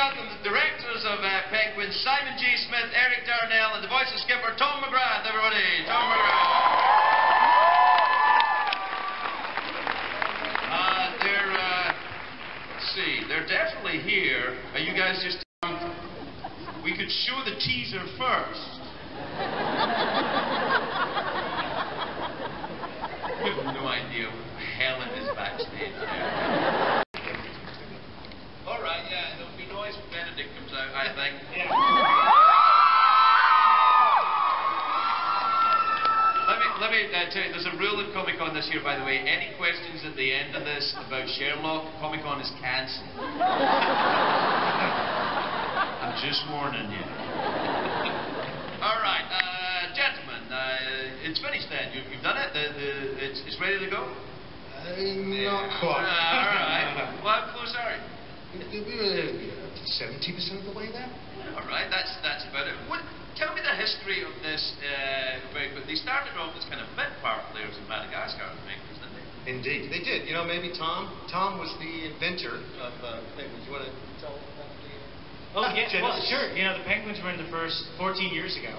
welcome the directors of Penguin, Simon G. Smith, Eric Darnell, and the voice of Skipper, Tom McGrath, everybody. Tom McGrath. Let's see, they're definitely here. Are you guys just... we could show the teaser first. You have no idea what the hell it is backstage there. Alright, yeah, there'll be noise when Benedict comes out, I think. Yeah. Let me tell you, there's a rule at Comic-Con this year, by the way. Any questions at the end of this about Sherlock, Comic-Con is cancelled. I'm just warning you. Alright, gentlemen, it's finished then. You've done it? It's ready to go? Not quite. Alright. Well, how close are you? We're 70% of the way there. Alright, that's about it. Tell me the history of this very quickly. They started off as kind of bit part players in Madagascar, didn't they? Indeed, they did. You know, maybe Tom was the inventor of penguins. You want to tell about the... Oh, yeah, well, sure. You know, the penguins were in the first 14 years ago.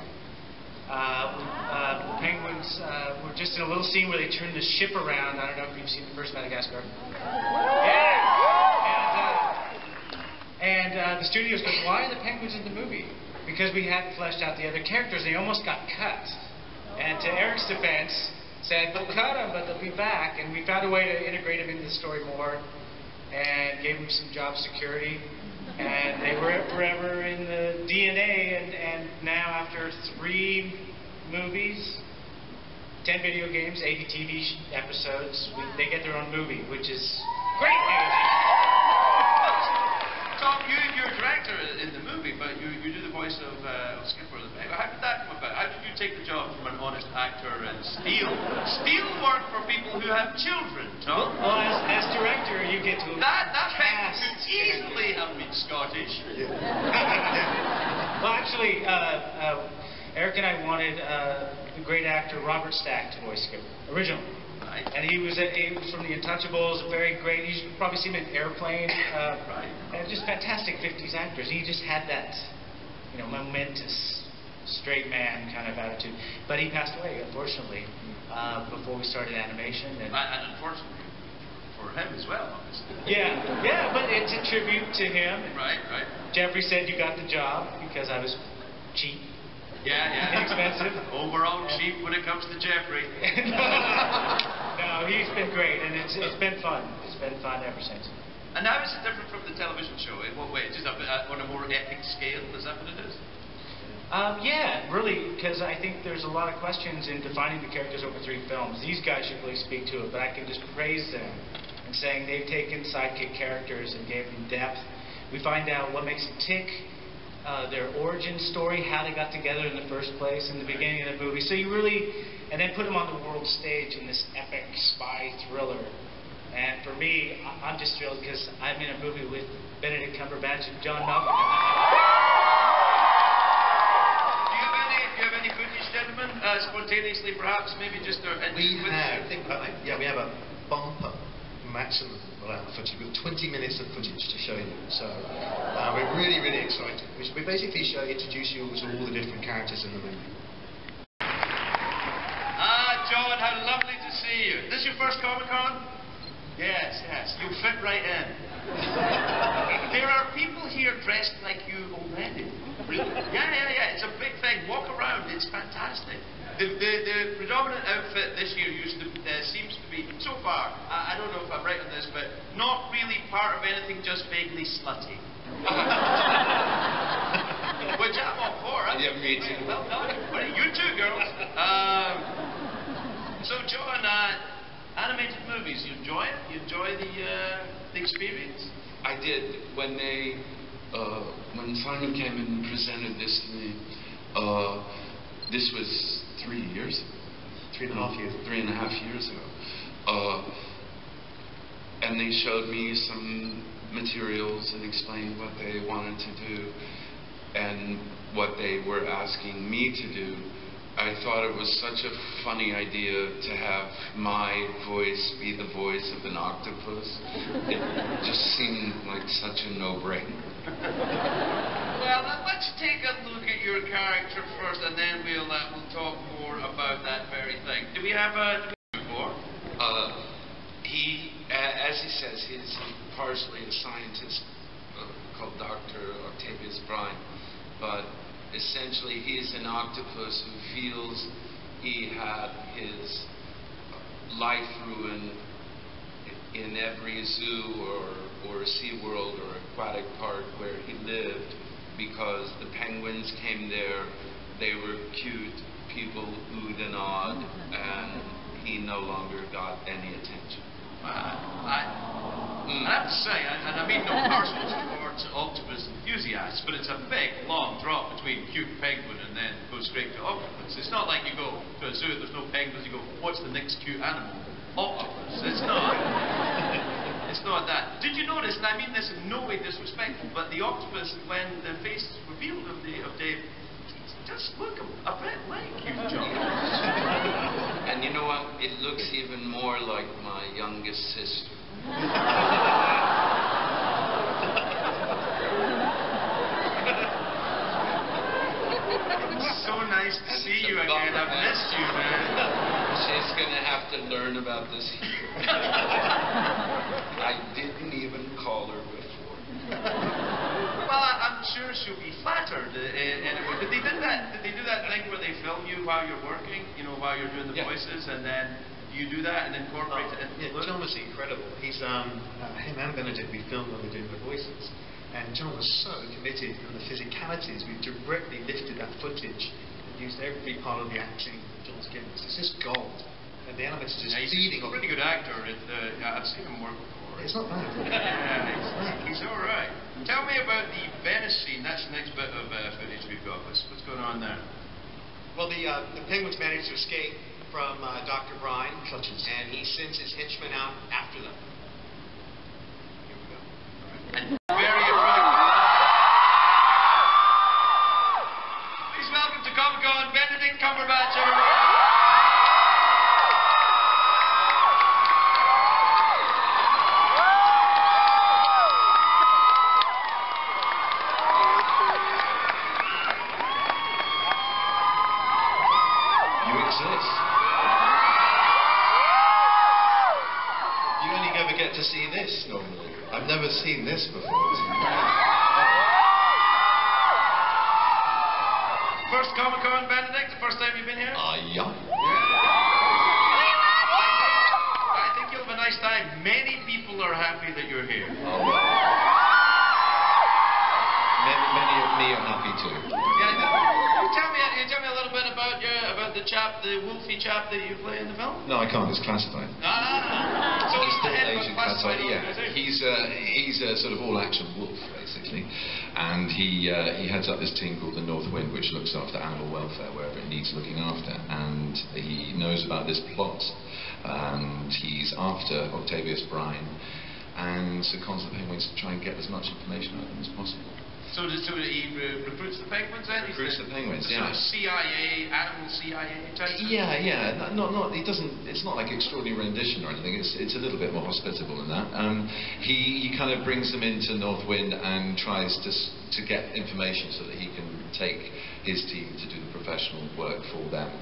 Penguins were just in a little scene where they turned the ship around. I don't know if you've seen the first Madagascar. Yeah! And the studios goes, why are the penguins in the movie? Because we hadn't fleshed out the other characters. They almost got cut. And to Eric's defense, said, we'll cut them, but they'll be back. And we found a way to integrate them into the story more and gave them some job security. And they were forever in the DNA. And now, after 3 movies, 10 video games, 80 TV episodes, they get their own movie, which is great news. Tom, you're a director in the movie, but you do the voice of Skipper the Penguin. How did that come about? How did you take the job from an honest actor and steal work for people who have children, Tom? Well, as director, you get to that penguin could easily have been Scottish. Yeah. Well, actually, Eric and I wanted the great actor Robert Stack to voice Skipper, originally. Right. And he was from The Untouchables, very great. You should probably see him in Airplane. Right. And just fantastic 50s actors. He just had that, you know, momentous, straight man kind of attitude. But he passed away, unfortunately, before we started animation. And unfortunately for him as well, obviously. Yeah, but it's a tribute to him. Right. Jeffrey said you got the job because I was cheap. Yeah. Inexpensive. Overall cheap when it comes to Jeffrey. No, he's been great, and it's been fun. It's been fun ever since. And how is it different from the television show? In what way? Just on a more epic scale? Is that what it is? Yeah, really, because I think there's a lot of questions in defining the characters over 3 films. These guys should really speak to it, but I can just praise them and saying they've taken sidekick characters and gave them depth. We find out what makes them tick. Their origin story, how they got together in the first place in the beginning of the movie. So you really, and then put them on the world stage in this epic spy thriller. And for me, I'm just thrilled because I'm in a movie with Benedict Cumberbatch and John Malkovich. Do you have any footage, gentlemen? Spontaneously, perhaps, maybe just... we have a bumper maximum amount of footage. We've got 20 minutes of footage to show you. So we're really, really excited. We basically introduce you to all the different characters in the movie. John, how lovely to see you. This your first Comic-Con? Yes. You fit right in. There are people here dressed like you already. Really? Yeah. It's a big thing. Walk around. It's fantastic. The predominant outfit this year seems to be, so far, I don't know if I'm right on this, but not really part of anything, just vaguely slutty. Which I'm all for. Yeah, me too. Well done. You too, girls. So, John, animated movies, you enjoy it? You enjoy the experience? I did. When Simon came and presented this to me, this was 3 years? 3.5 years. 3.5 years ago. And they showed me some materials and explained what they wanted to do and what they were asking me to do. I thought it was such a funny idea to have my voice be the voice of an octopus. It just seemed like such a no-brainer. Well, let's take a look at your character first, and then we'll talk more about that very thing. Do we have a before? As he says, he's partially a scientist called Dr. Octavius Brine, but essentially he's an octopus who feels he had his life ruined in every zoo or SeaWorld or aquatic park where he lived because the penguins came there, they were cute, people oohed and awed, and he no longer got any attention. I have to say, and I mean no personal support to octopus enthusiasts, but it's a big, long drop between cute penguin and then go straight to octopus. It's not like you go to a zoo, there's no penguins, you go, what's the next cute animal? Octopus. It's not. It's not that. Did you notice, and I mean this in no way disrespectful, but the octopus, when the face is revealed of Dave, just look a bit like you, John. And you know what? It looks even more like my youngest sister. So nice to see you again. I've missed you, man. She's going to have to learn about this here. I didn't even call her before. Well, I'm sure she'll be flattered. Anyway, did they do that thing where they film you while you're working? You know, while you're doing the voices, and then you do that and incorporate it into the look? John was incredible. He's him and Benedict, we filmed when we were doing the voices, and John was so committed in the physicalities. We directly lifted that footage and used every part of the acting that John's given us. It's just gold, and the elements are just feeding He's a off. pretty good actor. I've seen him work before. It's not bad. Yeah, he's all right. Tell me about the Venice scene. That's the next bit of footage we've got. What's going on there? Well, the penguins managed to escape from Dr. Brine, Clutches. and he sends his henchmen out after them. Here we go. And very effective. Please welcome to Comic-Con, Benedict Cumberbatch, everyone. You only ever get to see this normally. I've never seen this before. First Comic-Con, Benedict? The first time you've been here? Yeah. I think you'll have a nice time. Many people are happy that you're here. Many of me are happy too. Tell me a little bit about the chap, the wolfy chap that you play in the film. No, I can't. It's classified. So he's the head of a classified Yeah, organization. he's a sort of all-action wolf, basically, and he heads up this team called the North Wind, which looks after animal welfare wherever it needs looking after. And he knows about this plot, and he's after Octavius Brine, and secons the penguins to try and get as much information out of them as possible. So he recruits the penguins then? Recruits the penguins, yeah. yeah. Sort of CIA, animal CIA type? Yeah. Not. He doesn't. It's not like extraordinary rendition or anything. It's a little bit more hospitable than that. He kind of brings them into North Wind and tries to get information so that he can take his team to do the professional work for them.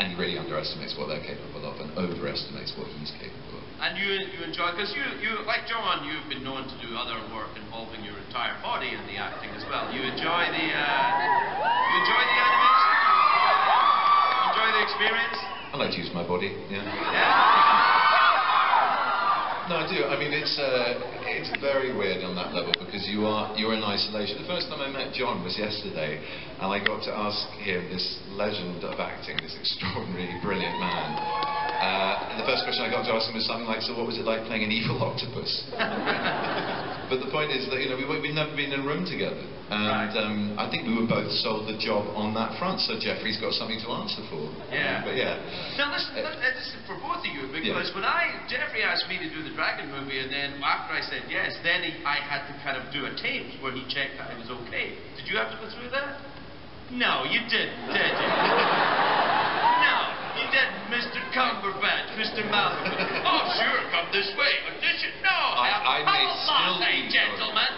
And he really underestimates what they're capable of and overestimates what he's capable of. And you enjoy, because you like John, you've been known to do other work involving your entire body in the acting as well. You enjoy the animation? You enjoy the experience? I like to use my body. Yeah. No, I do. I mean, it's very weird on that level because you're in isolation. The first time I met John was yesterday, and I got to ask him, this legend of acting, this extraordinary, brilliant man. And the first question I got to ask him was something like, "So what was it like playing an evil octopus?" But the point is that we've never been in a room together, and I think we were both sold the job on that front. So Jeffrey's got something to answer for. Yeah. But yeah. Now listen, this is for both of you because when Jeffrey asked me to do the Dragon movie, and then after I said yes, then I had to kind of do a tape where he checked that it was okay. Did you have to go through that? No, you didn't, did you? No, you didn't, Mr. Cumberbatch, Mr. Malkovich. Oh, sure, come this way. Audition. No, I may still be gentlemen.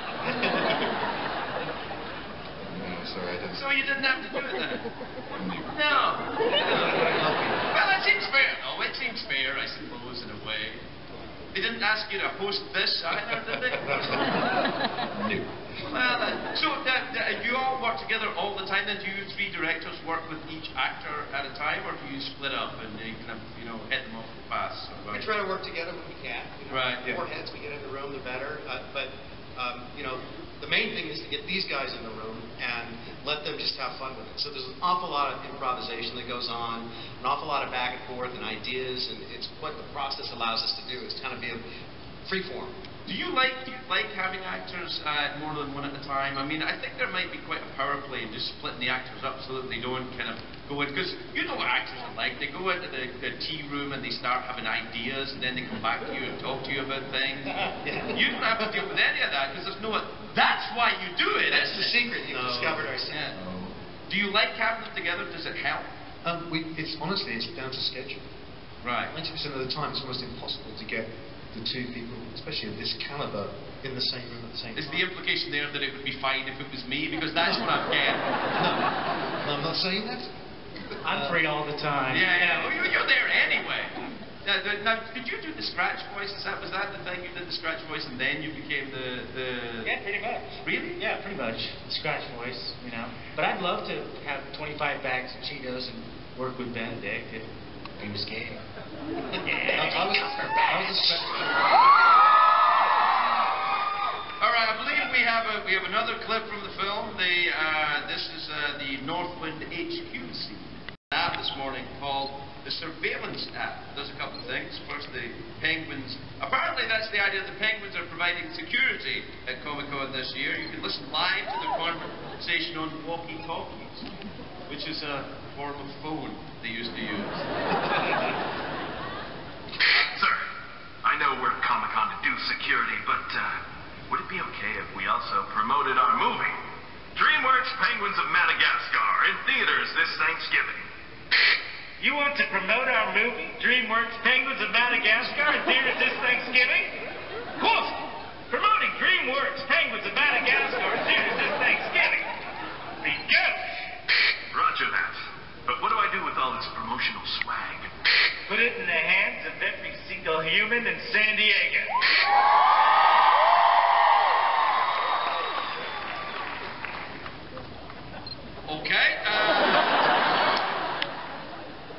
you didn't have to do it then? No. Well, it seems fair. No, it seems fair, I suppose, in a way. They didn't ask you to host this either, did they? No. Well, so you all work together all the time, then do you three directors work with each actor at a time, or do you split up and you kind of, hit them off the pass? We try to work together when we can. Right. The more heads we get in the room, the better. But the main thing is to get these guys in the room and let them just have fun with it. So there's an awful lot of improvisation that goes on, an awful lot of back and forth and ideas, and it's what the process allows us to do, is kind of be a free form. Do you like having actors more than one at a time? I mean, I think there might be quite a power play in just splitting the actors up so that they don't kind of go in, because you know what actors are like. They go into the tea room and they start having ideas, and then they come back to you and talk to you about things. You don't have to deal with any of that, because there's no. That's why you do it. That's the secret. You've discovered our secret. Yeah. Do you like having them together? Does it help? It's down to schedule. Right. 90% of the time, it's almost impossible to get the two people, especially of this caliber, in the same room at the same time. Is the implication there that it would be fine if it was me? Because that's what I'm getting. No, I'm not saying that. I'm free all the time. Yeah. Well, you're there anyway. Now, did you do the scratch voice? Was that the thing? You did the scratch voice and then you became the... Yeah, pretty much. Really? Yeah, pretty much. The scratch voice, But I'd love to have 25 bags of Cheetos and work with Benedict if he was gay. I was a scratch. All right, I believe we have another clip from the film. This is the Northwind HQ scene. An app this morning called the Surveillance app. It does a couple of things. First, the Penguins. Apparently, that's the idea. The Penguins are providing security at Comic-Con this year. You can listen live to the conversation on walkie-talkies, which is a form of phone they used to use. Sir, I know we're Comic-Con to do security, but would it be okay if we also promoted our movie, Dreamworks Penguins of Madagascar, in theaters this Thanksgiving? You want to promote our movie, Dreamworks Penguins of Madagascar, in theaters this Thanksgiving? Quote, promoting Dreamworks Penguins of Madagascar in theaters this Thanksgiving. Begin. Roger that. But what do I do with all this promotional swag? Put it in the hands of every single human in San Diego. Okay.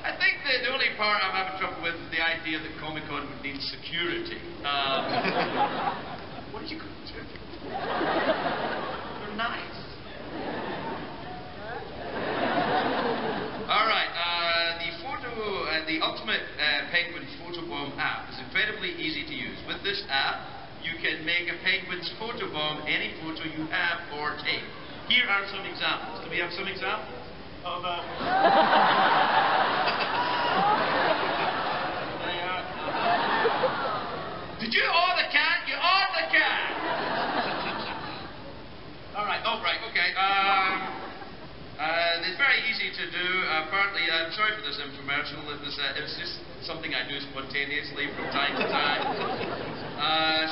I think the only part I'm having trouble with is the idea that Comic-Con would need security. What are you going to do? They're nice. All right. The Ultimate Penguin Photobomb app is incredibly easy to use. With this app, you can make a penguin's photobomb any photo you have or take. Here are some examples. Do we have some examples of Did you own the cat? You own the cat! All right. Oh, right. Okay. It's very easy to do. Partly, I'm sorry for this infomercial. It was just something I do spontaneously from time to time.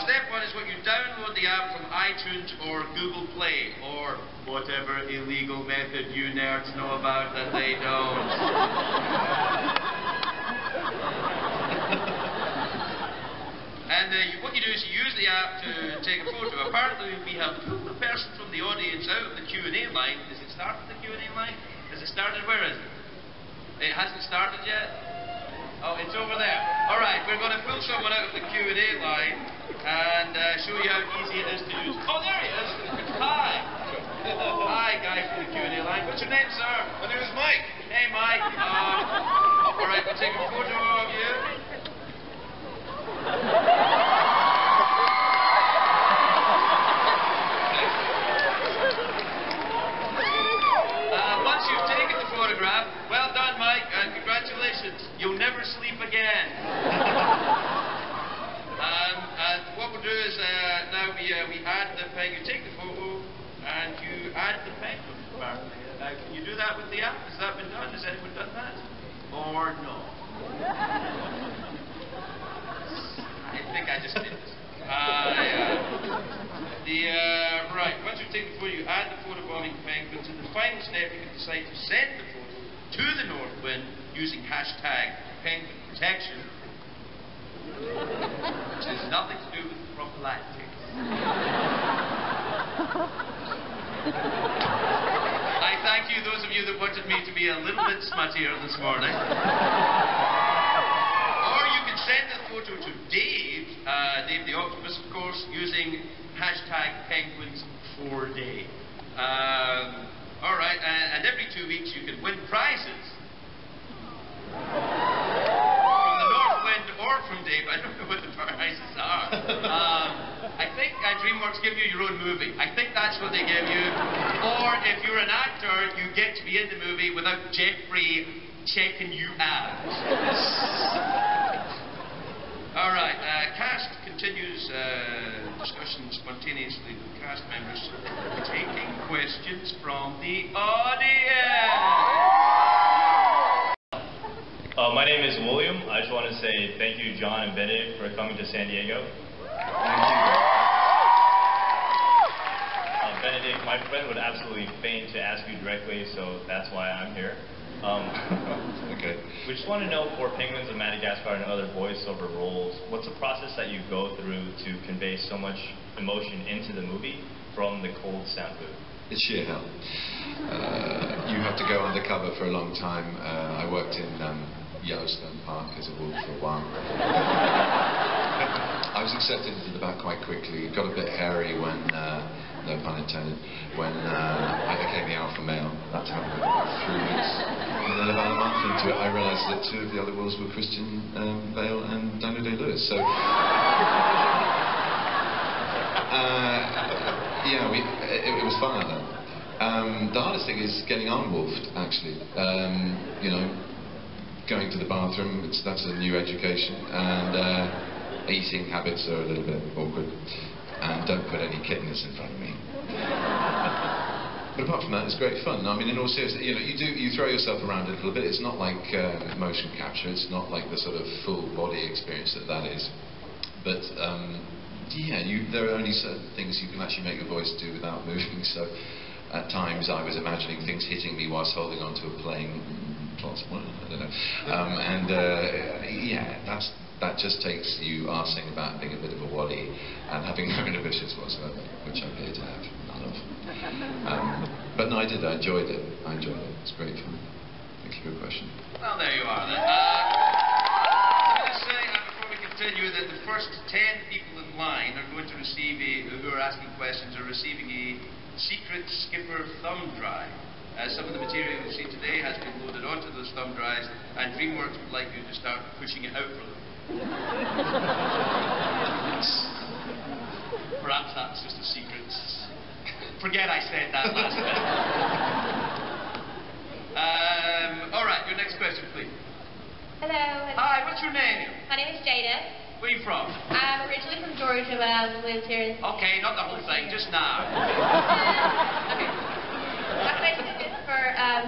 Step one is when you download the app from iTunes or Google Play, or whatever illegal method you nerds know about that they don't. And what you do is you use the app to take a photo. Apparently, we have pulled a person from the audience out of the Q&A line. Has it started the Q&A line? Has it started? Where is it? It hasn't started yet? Oh, it's over there. All right, we're going to pull someone out of the Q&A line and show you how easy it is to use. Oh, there he is. Hi. Hi, guy from the Q&A line. What's your name, sir? My name is Mike. Hey, Mike. All right, we'll take a photo of you. Once you've taken the photograph, well done, Mike, and congratulations. You'll never sleep again. And what we'll do is now we add the penguin. You take the photo and you add the penguin. Can you do that with the app? Has that been done? Has anyone done that? Or no? I think I just did this. Right, once you take the photo, you add the photobombing penguins in the final step, you can decide to send the photo to the North Wind using hashtag penguin protection, which has nothing to do with prophylactics. I thank you, those of you that wanted me to be a little bit smuttier this morning. Or you can send the photo to Dave, Dave the Octopus, of course, using hashtag penguins4day. Alright, and every 2 weeks you can win prizes. From the North Wind or from Dave. I don't know what the prizes are. I think Dreamworks give you your own movie. I think that's what they give you. Or if you're an actor, you get to be in the movie without Jeffrey checking you out. Alright, cast continues discussion spontaneously with cast members, taking questions from the audience. My name is William. I just want to say thank you, John and Benedict, for coming to San Diego. Benedict, my friend would absolutely faint to ask you directly, so that's why I'm here. Okay. We just want to know, for Penguins of Madagascar and other voiceover roles, what's the process that you go through to convey so much emotion into the movie from the cold sound booth? It's sheer hell. You have to go undercover for a long time. I worked in Yellowstone Park as a wolf for a while. I was accepted into the back quite quickly. Got a bit hairy when, no pun intended, when I became the alpha male. That happened in about 3 weeks. And then about a month into it, I realised that 2 of the other wolves were Christian Bale and Daniel Day-Lewis. So, yeah, it was fun out there. The hardest thing is getting unwolfed, actually. You know, going to the bathroom, that's a new education. And eating habits are a little bit awkward. And don't put any kittens in front of me. But apart from that, it's great fun. I mean, in all seriousness, you know, you throw yourself around a little bit. It's not like motion capture. It's not like the sort of full body experience that is. But yeah, there are only certain things you can actually make your voice do without moving. So at times I was imagining things hitting me whilst holding onto a plane. Plot, well, I don't know. Yeah, that just takes you arsing about being a bit of a waddy and having no inhibitions whatsoever, which I'm here to have none of. But no, I did. I enjoyed it. It's great fun. Thank you for your question. Well, there you are then. Let me just say, before we continue, that the first 10 people in line are going to receive who are asking questions, are receiving a secret skipper thumb drive. Some of the material you've seen today has been loaded onto those thumb drives, and Dreamworks would like you to start pushing it out for them. Perhaps that's just a secret. Forget I said that last time. Alright, your next question, please. Hello. Hi, what's your name? My name is Jada. Where are you from? I'm originally from Georgia, but I've lived here. Okay, not the whole thing, just now. Okay. My question is for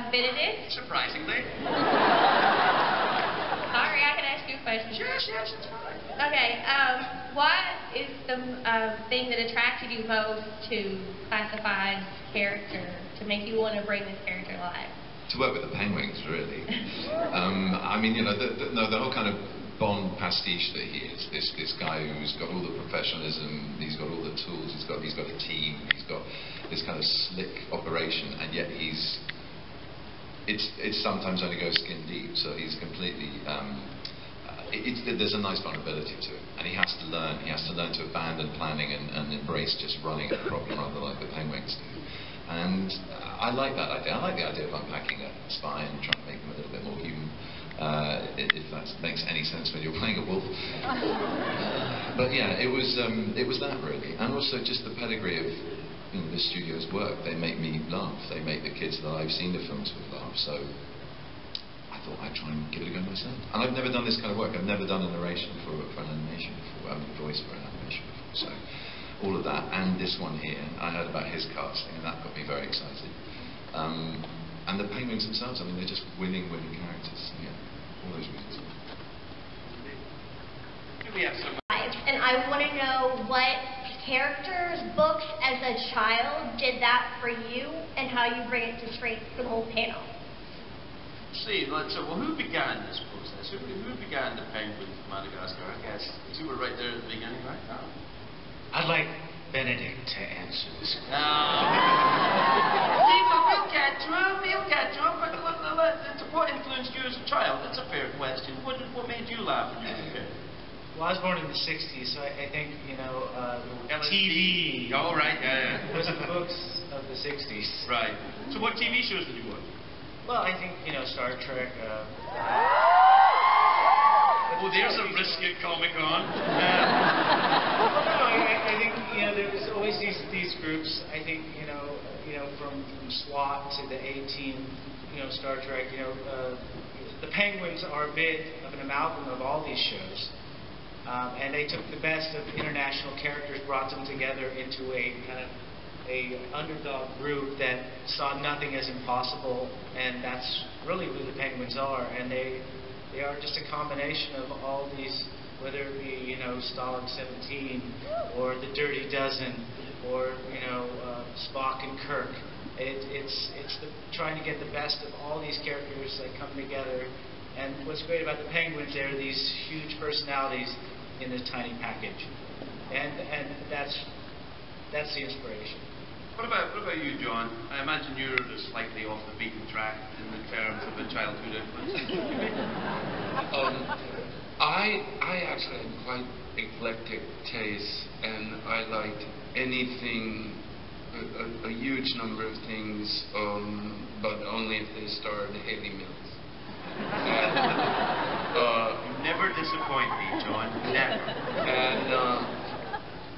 Benedict. Surprisingly. Sorry, I can ask you a question. Yes, it's fine. Okay, what is the thing that attracted you most to Classified's character, to make you want to bring this character alive? To work with the penguins, really. I mean, you know, the whole kind of Bond pastiche that he is. This guy who's got all the professionalism, he's got all the tools, he's got a team, he's got this kind of slick operation, and yet it's sometimes only goes skin deep. So he's completely. There's a nice vulnerability to it, and he has to learn. He has to learn to abandon planning and embrace just running at the problem rather like the penguins do. And I like that idea. I like the idea of unpacking a spine and trying to make them a little bit more human. If that makes any sense when you're playing a wolf. But yeah, it was that really, and also just the pedigree of the studio's work. They make me laugh. They make the kids that I've seen the films with laugh. So I thought I'd try and give it a go myself. And I've never done this kind of work. I've never done a narration for an animation before. I mean, voice for an animation before. So all of that, and this one here, I heard about his casting, and that got me very excited. And the penguins themselves, I mean, they're just winning characters. So yeah, all those reasons. Do we have some? And I want to know what characters, books as a child did that for you, and how you bring it to straight for the whole panel. See, well, who began this process? Who began the Penguins of Madagascar? I guess you were right there at the beginning, right? No. I'd like Benedict to answer this. See, we'll get to him. But what influenced you as a child? That's a fair question. What made you laugh when you were a kid? Well, I was born in the 60s, so I think, TV. Oh, right, yeah. was the books of the 60s. Right. So what TV shows did you watch? Well, I think, Star Trek. Oh, there's a risky Comic-Con. I think, there was always these groups, I think, from SWAT to the A-Team, Star Trek, the Penguins are a bit of an amalgam of all these shows. And they took the best of international characters, brought them together into a kind of a underdog group that saw nothing as impossible, and that's really who the Penguins are. And they are just a combination of all these, whether it be Stalin 17 or the Dirty Dozen or Spock and Kirk. It's trying to get the best of all these characters that come together. And what's great about the Penguins, they're these huge personalities in a tiny package, and that's the inspiration. What about you, John? I imagine you're slightly off the beaten track in the terms of a childhood influence. I actually had quite eclectic taste, and I liked anything, a huge number of things, but only if they starred Haley Mills. You never disappoint me, John. Never. And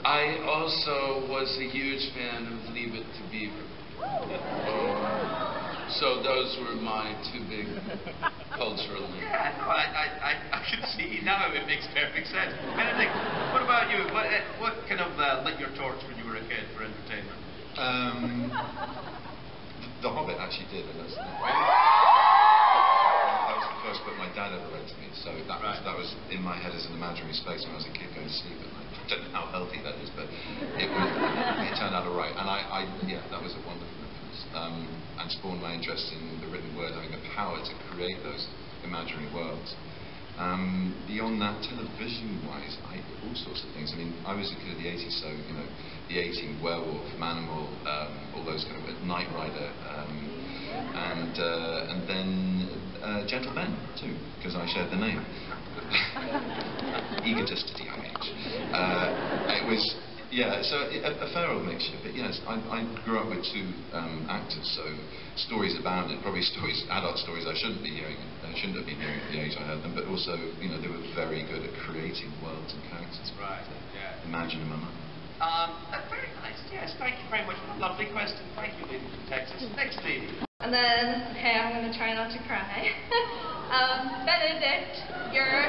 I also was a huge fan of Leave It to Beaver. So those were my two big cultural names. Yeah, no, I can see now it makes perfect sense. Benedict, what about you? What kind of lit your torch when you were a kid for entertainment? The Hobbit actually did, and that was the first book my dad ever read to me, so that was in my head as an imaginary space when I was a kid going to sleep at night. I don't know how healthy that is, but it turned out all right, and that was a wonderful influence, and spawned my interest in the written word having the power to create those imaginary worlds. Beyond that, television-wise, all sorts of things. I mean, I was a kid of the 80s, so, the A-Team, Werewolf, Manimal, all those kind of, Knight Rider, and then Gentle Ben, too, because I shared the name. Egotist at a young age. It was, so a fair old mixture, but yes, I grew up with two actors, so stories abounded, probably adult stories I shouldn't have been hearing at the age I heard them, but also, they were very good at creating worlds and characters. Right, yeah. Imagine in my mind. Very nice, yes, thank you very much. Lovely question. Thank you, lady from Texas. Next lady. And then, okay, I'm going to try not to cry. Benedict, you're...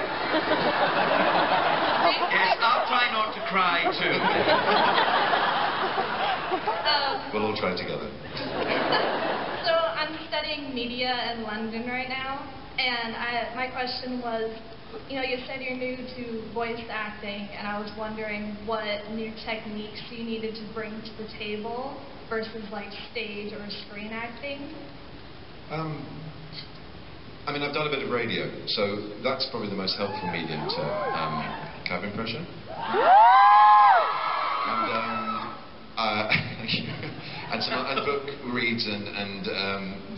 Yes, I'll try not to cry, too. We'll all try together. So, I'm studying media in London right now, and my question was, you said you're new to voice acting, and I was wondering what new techniques you needed to bring to the table versus stage or screen acting? I mean, I've done a bit of radio, so that's probably the most helpful medium to cabin pressure. And book reads, and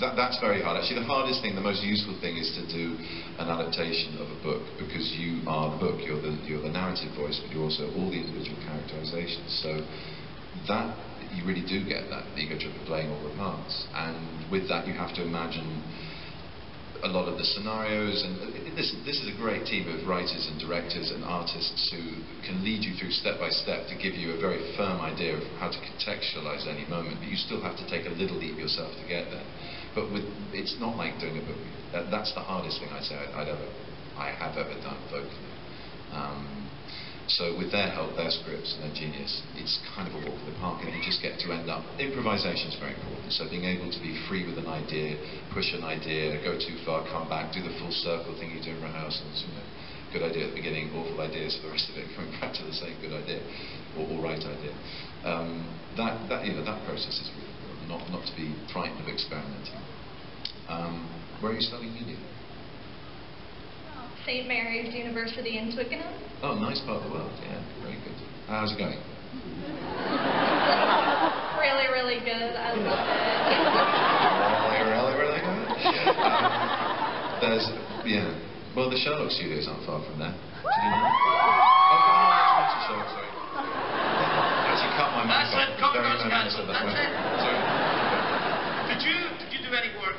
that's very hard. Actually, the hardest thing, the most useful thing, is to do an adaptation of a book, because you are the book. You're the narrative voice, but you're also all the individual characterizations. So that you really do get that ego trip of playing all the parts, and with that you have to imagine a lot of the scenarios, and this is a great team of writers and directors and artists who can lead you through step by step to give you a very firm idea of how to contextualize any moment, but you still have to take a little leap yourself to get there. But it's not like doing a book. That's the hardest thing I'd say I have ever done vocally. So with their help, their scripts and their genius, it's kind of a walk in the park, and you just get to end up... Improvisation is very important, so being able to be free with an idea, push an idea, go too far, come back, do the full circle thing you do in rehearsals, good idea at the beginning, awful ideas for the rest of it, coming back to the same good idea, or all right idea. That process is really important, not to be frightened of experimenting. Where are you studying media? St. Mary's University in Twickenham. Oh, nice part of the world, yeah, very good. How's it going? Really, really good. I love it. really good. Well, the Sherlock studios aren't far from there. Did you know? Oh, no, that's Sherlock, sorry. Actually, cut my mic off. Very nice of that. Sorry. Did you do any work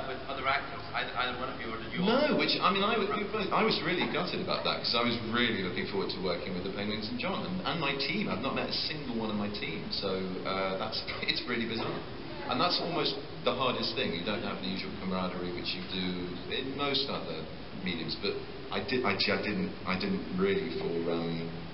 with other actors, either one of you, or did you? No, I was really gutted about that, because I was really looking forward to working with the Penguins and John and my team. I've not met a single one of my team, so it's really bizarre. And that's almost the hardest thing. You don't have the usual camaraderie which you do in most other mediums, but I didn't really for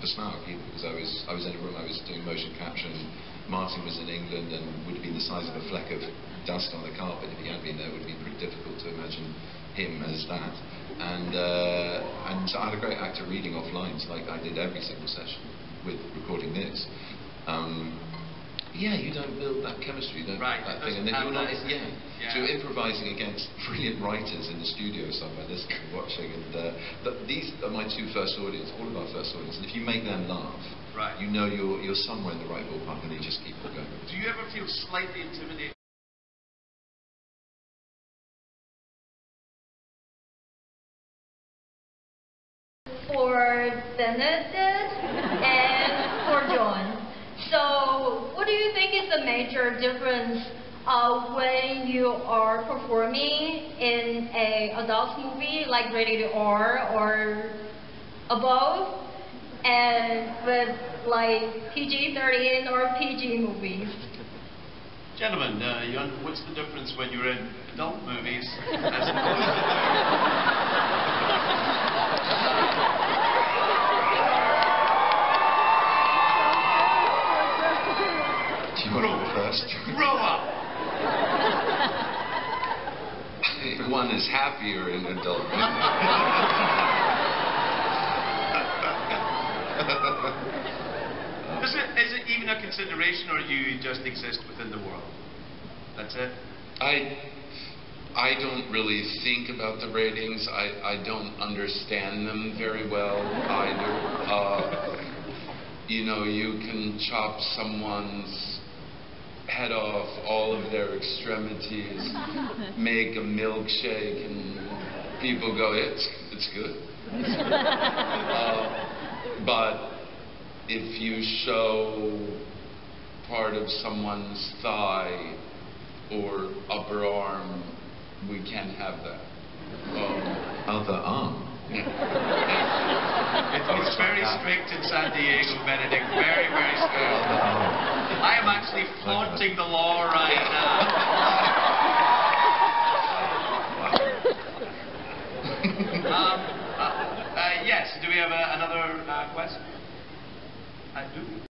Smaug either, because I was in a room, I was doing motion capture, and Martin was in England and would have been the size of a fleck of dust on the carpet if he had been there. It would have been pretty difficult to imagine him as that. And so I had a great actor reading off lines like I did every single session with recording this. Yeah, you don't build that chemistry, you don't that thing, and then you're not. So you're improvising against brilliant writers in the studio, side by listening and watching. And these are my two first audience, all of our first audience. And if you make them laugh, you know you're somewhere in the right ballpark, and you just keep on going. Do you ever feel slightly intimidated? For Benedict and for John. So, what do you think is the major difference when you are performing in an adult movie like rated R or above, and with like PG-13 or PG movies? Gentlemen, what's the difference when you're in adult movies as opposed to... Grow up! One is happier in adult. Is it even a consideration, or you just exist within the world? That's it? I don't really think about the ratings. I don't understand them very well either. You can chop someone's head off, all of their extremities, make a milkshake, and people go, it's good. But if you show part of someone's thigh or upper arm, we can't have that. Other arm? It's very strict in San Diego, Benedict. Very, very strict. I am actually flaunting the law right now. Yes, do we have another question? I do.